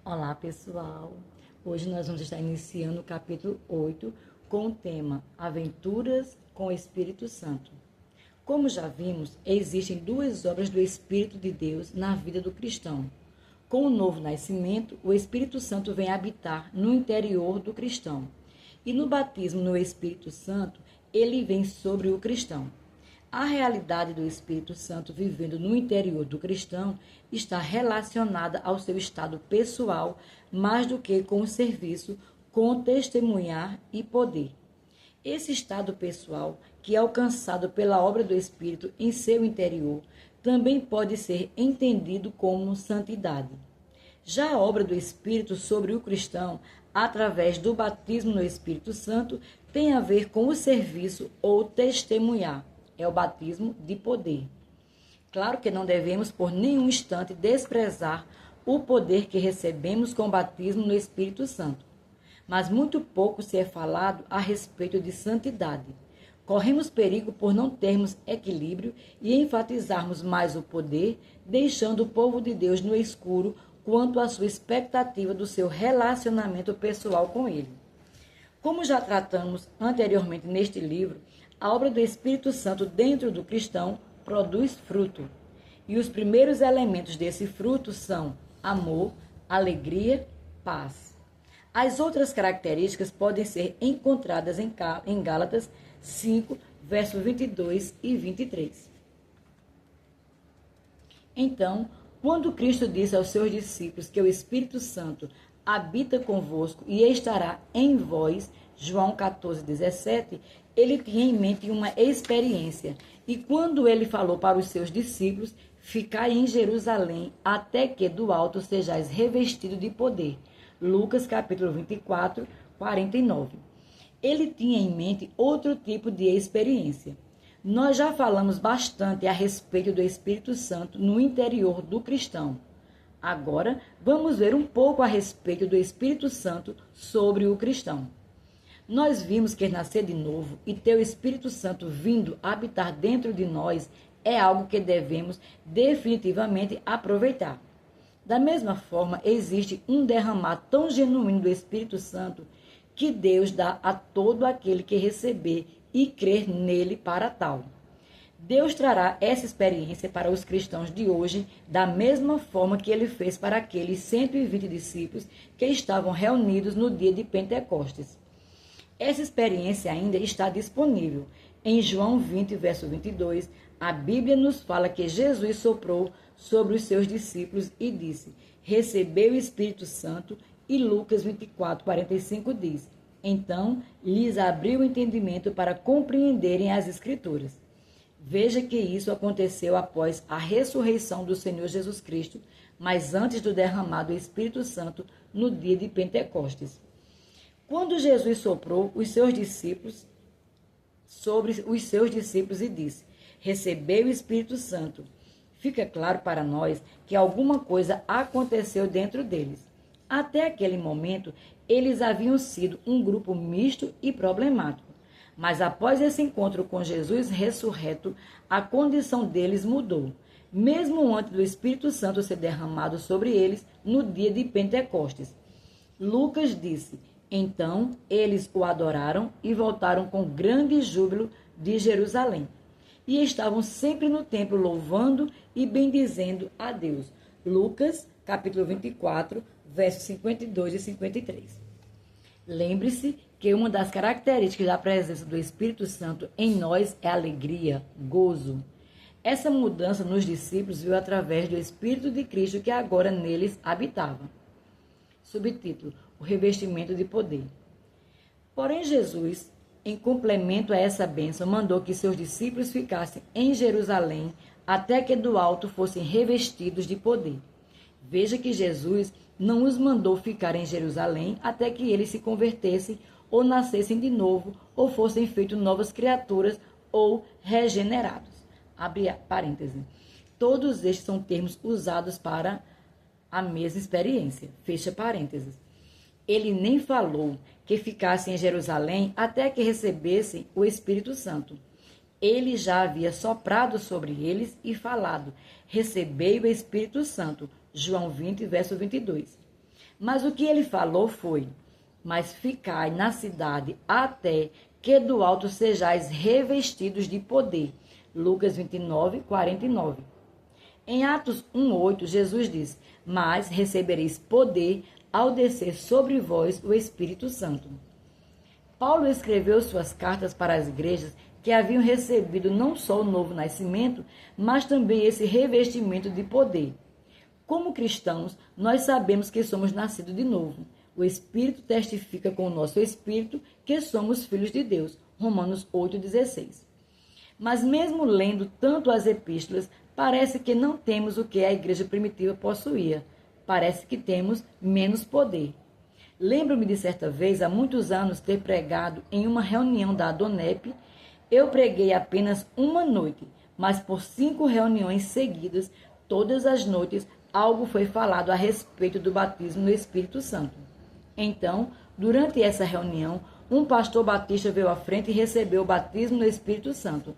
Olá, pessoal! Hoje nós vamos estar iniciando o capítulo 8 com o tema Aventuras com o Espírito Santo. Como já vimos, existem duas obras do Espírito de Deus na vida do cristão. Com o novo nascimento, o Espírito Santo vem habitar no interior do cristão. E no batismo no Espírito Santo, ele vem sobre o cristão. A realidade do Espírito Santo vivendo no interior do cristão está relacionada ao seu estado pessoal mais do que com o serviço, com testemunhar e poder. Esse estado pessoal, que é alcançado pela obra do Espírito em seu interior, também pode ser entendido como santidade. Já a obra do Espírito sobre o cristão, através do batismo no Espírito Santo, tem a ver com o serviço ou testemunhar. É o batismo de poder. Claro que não devemos por nenhum instante desprezar o poder que recebemos com o batismo no Espírito Santo. Mas muito pouco se é falado a respeito de santidade. Corremos perigo por não termos equilíbrio e enfatizarmos mais o poder, deixando o povo de Deus no escuro quanto à sua expectativa do seu relacionamento pessoal com Ele. Como já tratamos anteriormente neste livro, a obra do Espírito Santo dentro do cristão produz fruto. E os primeiros elementos desse fruto são amor, alegria, paz. As outras características podem ser encontradas em Gálatas 5, versos 22 e 23. Então, quando Cristo disse aos seus discípulos que o Espírito Santo habita convosco e estará em vós, João 14, 17, ele tinha em mente uma experiência. E quando ele falou para os seus discípulos, ficai em Jerusalém até que do alto sejais revestido de poder. Lucas capítulo 24, 49. Ele tinha em mente outro tipo de experiência. Nós já falamos bastante a respeito do Espírito Santo no interior do cristão. Agora, vamos ver um pouco a respeito do Espírito Santo sobre o cristão. Nós vimos que nascer de novo e ter o Espírito Santo vindo habitar dentro de nós é algo que devemos definitivamente aproveitar. Da mesma forma, existe um derramar tão genuíno do Espírito Santo que Deus dá a todo aquele que receber e crer nele para tal. Deus trará essa experiência para os cristãos de hoje da mesma forma que ele fez para aqueles 120 discípulos que estavam reunidos no dia de Pentecostes. Essa experiência ainda está disponível. Em João 20, verso 22, a Bíblia nos fala que Jesus soprou sobre os seus discípulos e disse, recebeu o Espírito Santo, e Lucas 24, 45 diz, então lhes abriu o entendimento para compreenderem as Escrituras. Veja que isso aconteceu após a ressurreição do Senhor Jesus Cristo, mas antes do derramado do Espírito Santo no dia de Pentecostes. Quando Jesus soprou sobre os seus discípulos e disse, recebeu o Espírito Santo, fica claro para nós que alguma coisa aconteceu dentro deles. Até aquele momento, eles haviam sido um grupo misto e problemático. Mas após esse encontro com Jesus ressurreto, a condição deles mudou, mesmo antes do Espírito Santo ser derramado sobre eles no dia de Pentecostes. Lucas disse, então eles o adoraram e voltaram com grande júbilo de Jerusalém. E estavam sempre no templo louvando e bendizendo a Deus. Lucas, capítulo 24, versos 52 e 53. Lembre-se que uma das características da presença do Espírito Santo em nós é alegria, gozo. Essa mudança nos discípulos veio através do Espírito de Cristo que agora neles habitava. Subtítulo, o revestimento de poder. Porém, Jesus, em complemento a essa bênção, mandou que seus discípulos ficassem em Jerusalém até que do alto fossem revestidos de poder. Veja que Jesus não os mandou ficar em Jerusalém até que eles se convertessem ou nascessem de novo ou fossem feitos novas criaturas ou regenerados. Abre parêntese. Todos estes são termos usados para a mesma experiência. Fecha parênteses. Ele nem falou que ficassem em Jerusalém até que recebessem o Espírito Santo. Ele já havia soprado sobre eles e falado, recebei o Espírito Santo. João 20, verso 22. Mas o que ele falou foi: mas ficai na cidade até que do alto sejais revestidos de poder. Lucas 29, 49. Em Atos 1:8, Jesus diz: mas recebereis poder ao descer sobre vós o Espírito Santo. Paulo escreveu suas cartas para as igrejas que haviam recebido não só o novo nascimento, mas também esse revestimento de poder. Como cristãos, nós sabemos que somos nascidos de novo. O Espírito testifica com o nosso espírito que somos filhos de Deus. Romanos 8,16. Mas mesmo lendo tanto as epístolas, parece que não temos o que a igreja primitiva possuía. Parece que temos menos poder. Lembro-me de certa vez, há muitos anos, ter pregado em uma reunião da Adonep. Eu preguei apenas uma noite, mas por 5 reuniões seguidas, todas as noites, algo foi falado a respeito do batismo no Espírito Santo. Então, durante essa reunião, um pastor batista veio à frente e recebeu o batismo no Espírito Santo.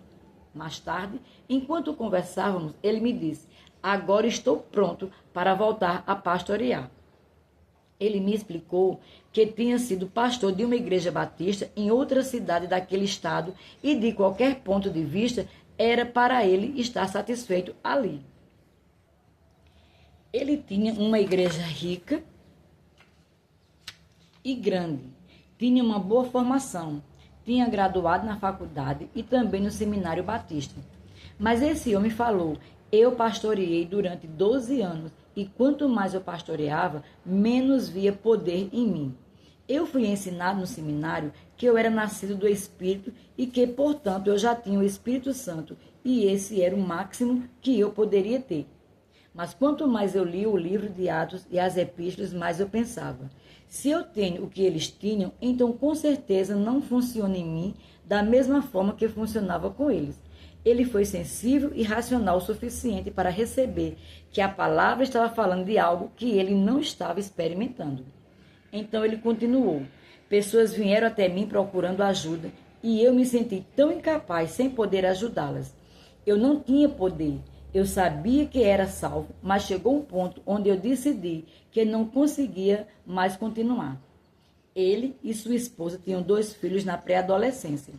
Mais tarde, enquanto conversávamos, ele me disse: agora estou pronto para voltar a pastorear. Ele me explicou que tinha sido pastor de uma igreja batista em outra cidade daquele estado e, de qualquer ponto de vista, era para ele estar satisfeito ali. Ele tinha uma igreja rica e grande, tinha uma boa formação, tinha graduado na faculdade e também no seminário batista. Mas esse homem falou: eu pastoreei durante 12 anos e quanto mais eu pastoreava, menos via poder em mim. Eu fui ensinado no seminário que eu era nascido do Espírito e que, portanto, eu já tinha o Espírito Santo e esse era o máximo que eu poderia ter. Mas quanto mais eu li o livro de Atos e as epístolas, mais eu pensava: se eu tenho o que eles tinham, então com certeza não funciona em mim da mesma forma que funcionava com eles. Ele foi sensível e racional o suficiente para receber que a palavra estava falando de algo que ele não estava experimentando. Então ele continuou: pessoas vieram até mim procurando ajuda e eu me senti tão incapaz sem poder ajudá-las. Eu não tinha poder. Eu sabia que era salvo, mas chegou um ponto onde eu decidi que não conseguia mais continuar. Ele e sua esposa tinham 2 filhos na pré-adolescência.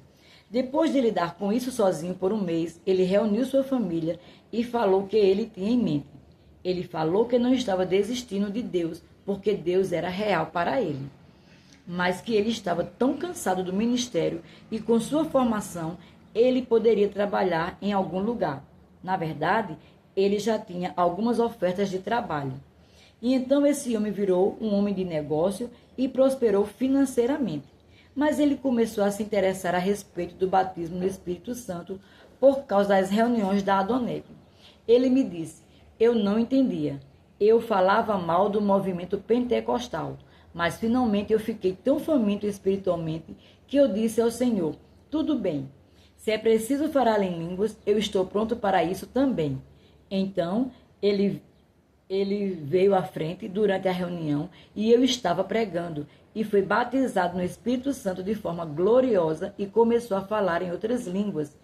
Depois de lidar com isso sozinho por um mês, ele reuniu sua família e falou o que ele tinha em mente. Ele falou que não estava desistindo de Deus, porque Deus era real para ele. Mas que ele estava tão cansado do ministério e com sua formação, ele poderia trabalhar em algum lugar. Na verdade, ele já tinha algumas ofertas de trabalho. E então esse homem virou um homem de negócio e prosperou financeiramente. Mas ele começou a se interessar a respeito do batismo no Espírito Santo por causa das reuniões da Adonep. Ele me disse: eu não entendia. Eu falava mal do movimento pentecostal, mas finalmente eu fiquei tão faminto espiritualmente que eu disse ao Senhor: tudo bem, se é preciso falar em línguas, eu estou pronto para isso também. Então, ele veio à frente durante a reunião e eu estava pregando e foi batizado no Espírito Santo de forma gloriosa e começou a falar em outras línguas.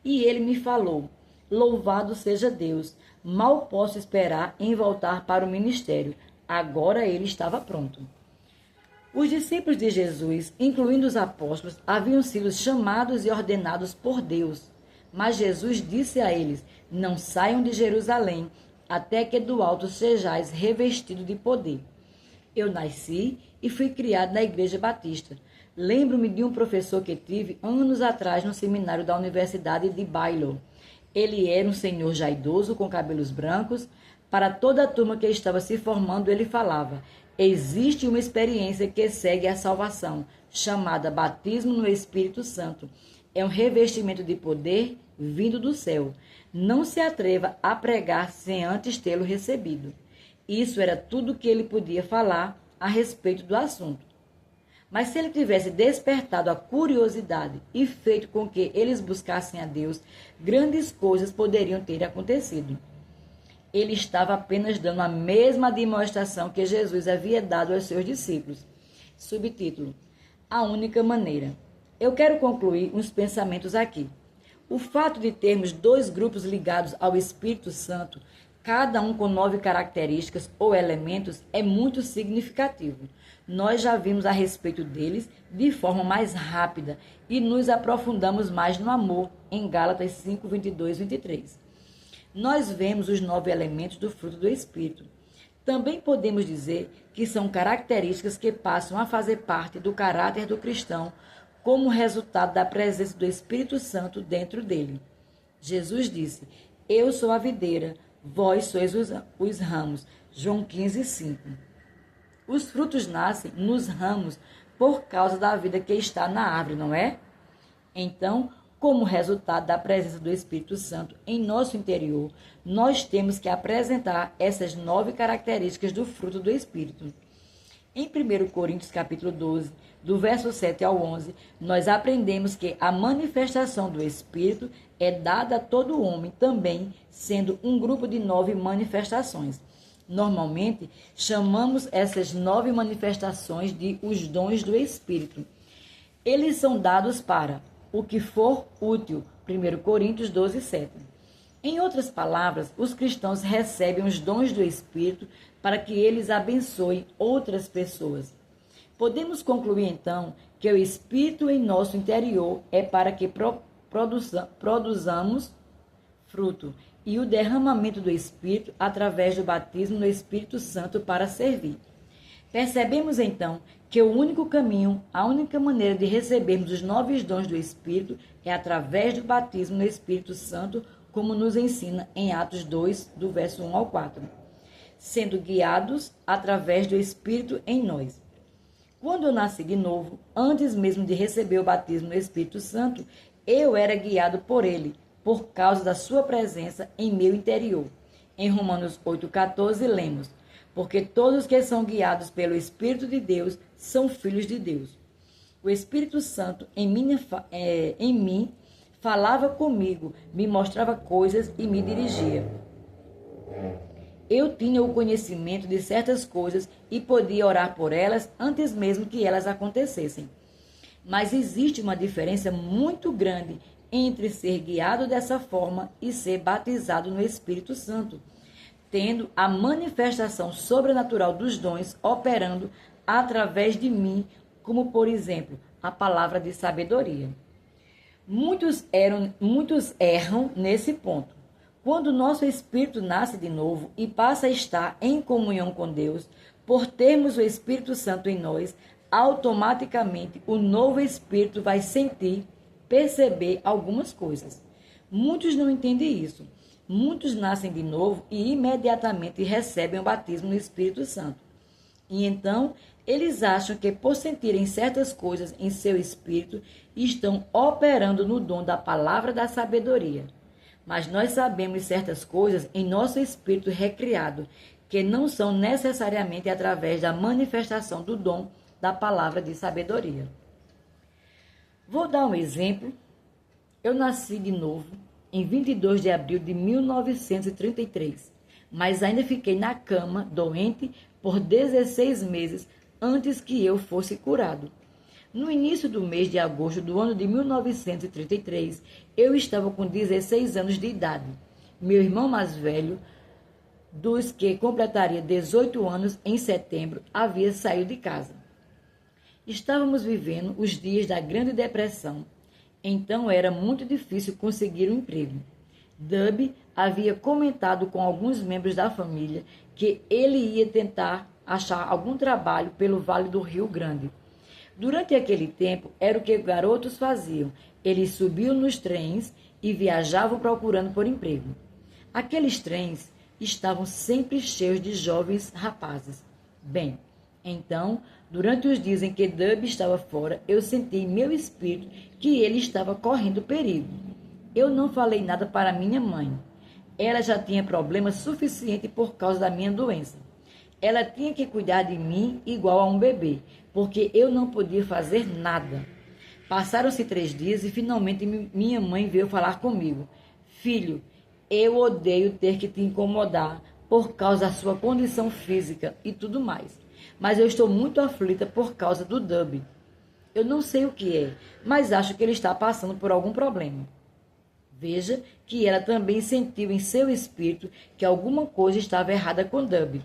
E ele me falou: louvado seja Deus, mal posso esperar em voltar para o ministério. Agora ele estava pronto. Os discípulos de Jesus, incluindo os apóstolos, haviam sido chamados e ordenados por Deus. Mas Jesus disse a eles: não saiam de Jerusalém, até que do alto sejais revestidos de poder. Eu nasci e fui criado na Igreja Batista. Lembro-me de um professor que tive anos atrás no seminário da Universidade de Baylor. Ele era um senhor já idoso, com cabelos brancos. Para toda a turma que estava se formando, ele falava: existe uma experiência que segue a salvação, chamada batismo no Espírito Santo. É um revestimento de poder vindo do céu. Não se atreva a pregar sem antes tê-lo recebido. Isso era tudo que ele podia falar a respeito do assunto. Mas se ele tivesse despertado a curiosidade e feito com que eles buscassem a Deus, grandes coisas poderiam ter acontecido. Ele estava apenas dando a mesma demonstração que Jesus havia dado aos seus discípulos. Subtítulo: A única maneira. Eu quero concluir uns pensamentos aqui. O fato de termos 2 grupos ligados ao Espírito Santo Cada um com 9 características ou elementos é muito significativo. Nós já vimos a respeito deles de forma mais rápida e nos aprofundamos mais no amor em Gálatas 5, 22 e 23. Nós vemos os 9 elementos do fruto do Espírito. Também podemos dizer que são características que passam a fazer parte do caráter do cristão como resultado da presença do Espírito Santo dentro dele. Jesus disse: "Eu sou a videira, vós sois os ramos." João 15, 5. Os frutos nascem nos ramos por causa da vida que está na árvore, não é? Então, como resultado da presença do Espírito Santo em nosso interior, nós temos que apresentar essas 9 características do fruto do Espírito. Em 1 Coríntios capítulo 12, do verso 7 ao 11, nós aprendemos que a manifestação do Espírito é dada a todo homem também, sendo um grupo de 9 manifestações. Normalmente, chamamos essas 9 manifestações de os dons do Espírito. Eles são dados para o que for útil. 1 Coríntios 12, 7. Em outras palavras, os cristãos recebem os dons do Espírito para que eles abençoem outras pessoas. Podemos concluir, então, que o Espírito em nosso interior é para que produzamos fruto, e o derramamento do Espírito através do batismo no Espírito Santo para servir. Percebemos, então, que o único caminho, a única maneira de recebermos os 9 dons do Espírito é através do batismo no Espírito Santo, como nos ensina em Atos 2, do verso 1 ao 4, sendo guiados através do Espírito em nós. Quando eu nasci de novo, antes mesmo de receber o batismo no Espírito Santo, eu era guiado por ele, por causa da sua presença em meu interior. Em Romanos 8,14 lemos: "Porque todos que são guiados pelo Espírito de Deus são filhos de Deus." O Espírito Santo em mim falava comigo, me mostrava coisas e me dirigia. Eu tinha o conhecimento de certas coisas e podia orar por elas antes mesmo que elas acontecessem. Mas existe uma diferença muito grande entre ser guiado dessa forma e ser batizado no Espírito Santo, tendo a manifestação sobrenatural dos dons operando através de mim, como, por exemplo, a palavra de sabedoria. Muitos erram nesse ponto. Quando nosso espírito nasce de novo e passa a estar em comunhão com Deus, por termos o Espírito Santo em nós, automaticamente o novo espírito vai sentir, perceber algumas coisas. Muitos não entendem isso. Muitos nascem de novo e imediatamente recebem o batismo no Espírito Santo. E então, eles acham que por sentirem certas coisas em seu espírito, estão operando no dom da palavra da sabedoria. Mas nós sabemos certas coisas em nosso espírito recriado, que não são necessariamente através da manifestação do dom da palavra de sabedoria. Vou dar um exemplo. Eu nasci de novo em 22 de abril de 1933, mas ainda fiquei na cama, doente, por 16 meses antes que eu fosse curado. No início do mês de agosto do ano de 1933, eu estava com 16 anos de idade. Meu irmão mais velho, dos que completaria 18 anos em setembro, havia saído de casa. Estávamos vivendo os dias da Grande Depressão, então era muito difícil conseguir um emprego. Dub havia comentado com alguns membros da família que ele ia tentar achar algum trabalho pelo Vale do Rio Grande. Durante aquele tempo, era o que garotos faziam. Eles subiam nos trens e viajavam procurando por emprego. Aqueles trens estavam sempre cheios de jovens rapazes. Bem, então, durante os dias em que Dub estava fora, eu senti em meu espírito que ele estava correndo perigo. Eu não falei nada para minha mãe. Ela já tinha problema suficiente por causa da minha doença. Ela tinha que cuidar de mim igual a um bebê, porque eu não podia fazer nada. Passaram-se 3 dias e finalmente minha mãe veio falar comigo. Filho, eu odeio ter que te incomodar por causa da sua condição física e tudo mais. Mas eu estou muito aflita por causa do Dub. Eu não sei o que é, mas acho que ele está passando por algum problema. Veja que ela também sentiu em seu espírito que alguma coisa estava errada com Dub.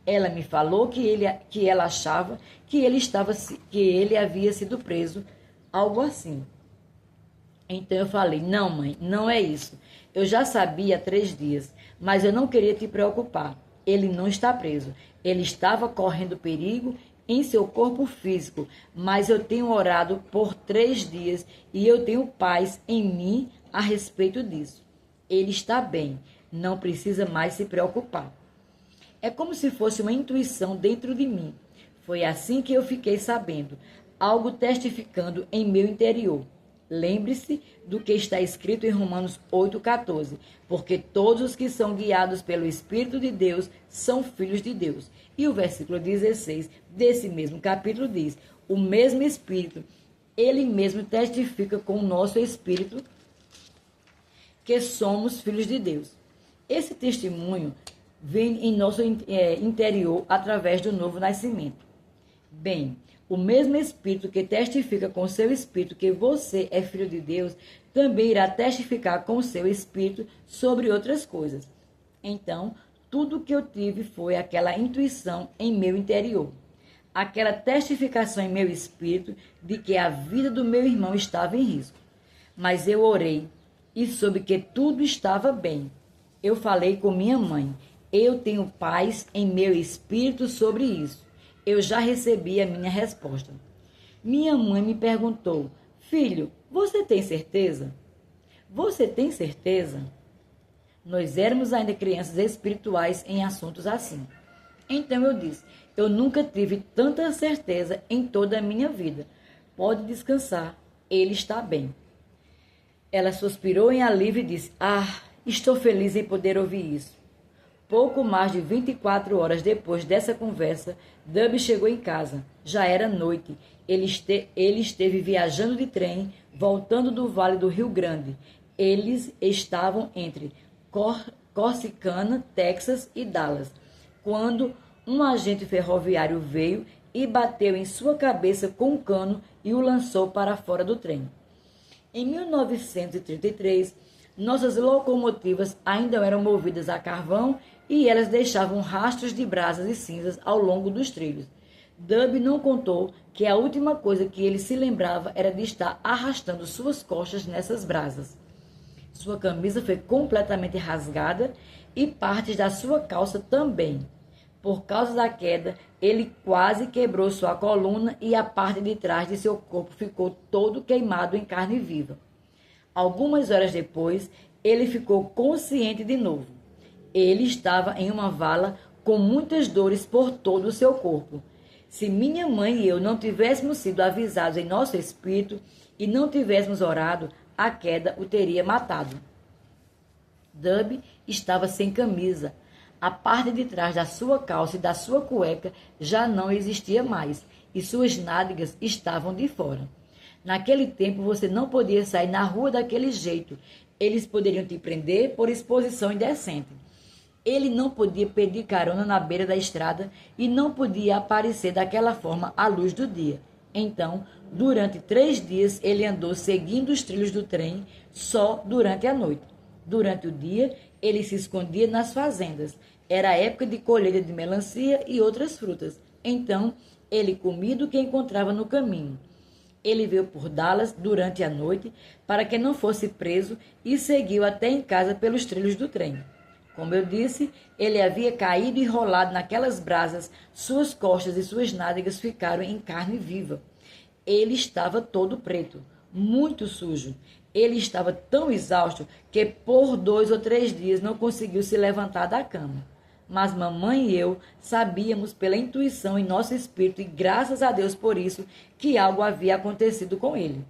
Ela me falou que ela achava que ele havia sido preso, algo assim. Então eu falei, não, mãe, não é isso. Eu já sabia há 3 dias, mas eu não queria te preocupar. Ele não está preso. Ele estava correndo perigo em seu corpo físico, mas eu tenho orado por 3 dias e eu tenho paz em mim a respeito disso. Ele está bem, não precisa mais se preocupar. É como se fosse uma intuição dentro de mim. Foi assim que eu fiquei sabendo, algo testificando em meu interior. Lembre-se do que está escrito em Romanos 8,14, porque todos os que são guiados pelo Espírito de Deus são filhos de Deus. E o versículo 16 desse mesmo capítulo diz, o mesmo Espírito, ele mesmo testifica com o nosso Espírito que somos filhos de Deus. Esse testemunho vem em nosso interior através do novo nascimento. Bem, o mesmo Espírito que testifica com o seu Espírito que você é filho de Deus, também irá testificar com o seu Espírito sobre outras coisas. Então, tudo que eu tive foi aquela intuição em meu interior, aquela testificação em meu espírito de que a vida do meu irmão estava em risco. Mas eu orei e soube que tudo estava bem. Eu falei com minha mãe. Eu tenho paz em meu espírito sobre isso. Eu já recebi a minha resposta. Minha mãe me perguntou, filho, você tem certeza? Você tem certeza? Nós éramos ainda crianças espirituais em assuntos assim. Então eu disse, eu nunca tive tanta certeza em toda a minha vida. Pode descansar, ele está bem. Ela suspirou em alívio e disse, estou feliz em poder ouvir isso. Pouco mais de 24 horas depois dessa conversa, Dub chegou em casa. Já era noite. Ele esteve viajando de trem, voltando do Vale do Rio Grande. Eles estavam entre Corsicana, Texas e Dallas, quando um agente ferroviário veio e bateu em sua cabeça com um cano e o lançou para fora do trem. Em 1933, nossas locomotivas ainda eram movidas a carvão e elas deixavam rastros de brasas e cinzas ao longo dos trilhos. Dub não contou que a última coisa que ele se lembrava era de estar arrastando suas costas nessas brasas. Sua camisa foi completamente rasgada e partes da sua calça também. Por causa da queda, ele quase quebrou sua coluna e a parte de trás de seu corpo ficou todo queimado em carne viva. Algumas horas depois, ele ficou consciente de novo. Ele estava em uma vala com muitas dores por todo o seu corpo. Se minha mãe e eu não tivéssemos sido avisados em nosso espírito e não tivéssemos orado, a queda o teria matado. Dub estava sem camisa. A parte de trás da sua calça e da sua cueca já não existia mais e suas nádegas estavam de fora. Naquele tempo você não podia sair na rua daquele jeito. Eles poderiam te prender por exposição indecente. Ele não podia pedir carona na beira da estrada e não podia aparecer daquela forma à luz do dia. Então, durante 3 dias, ele andou seguindo os trilhos do trem só durante a noite. Durante o dia, ele se escondia nas fazendas. Era a época de colheita de melancia e outras frutas. Então, ele comia do que encontrava no caminho. Ele veio por Dallas durante a noite para que não fosse preso e seguiu até em casa pelos trilhos do trem. Como eu disse, ele havia caído e rolado naquelas brasas, suas costas e suas nádegas ficaram em carne viva. Ele estava todo preto, muito sujo. Ele estava tão exausto que por 2 ou 3 dias não conseguiu se levantar da cama. Mas mamãe e eu sabíamos pela intuição em nosso espírito, e graças a Deus por isso, que algo havia acontecido com ele.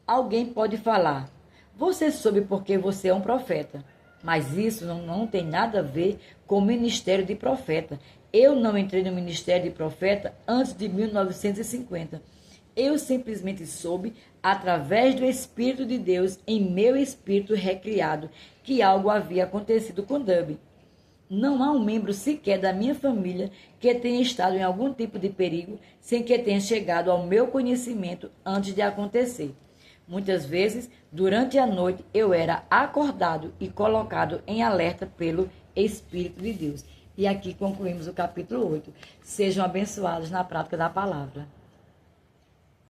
Alguém pode falar, você soube porque você é um profeta. Mas isso não tem nada a ver com o ministério de profeta. Eu não entrei no ministério de profeta antes de 1950. Eu simplesmente soube, através do Espírito de Deus, em meu espírito recriado, que algo havia acontecido com Dub. Não há um membro sequer da minha família que tenha estado em algum tipo de perigo sem que tenha chegado ao meu conhecimento antes de acontecer. Muitas vezes, durante a noite, eu era acordado e colocado em alerta pelo Espírito de Deus. E aqui concluímos o capítulo 8. Sejam abençoados na prática da palavra.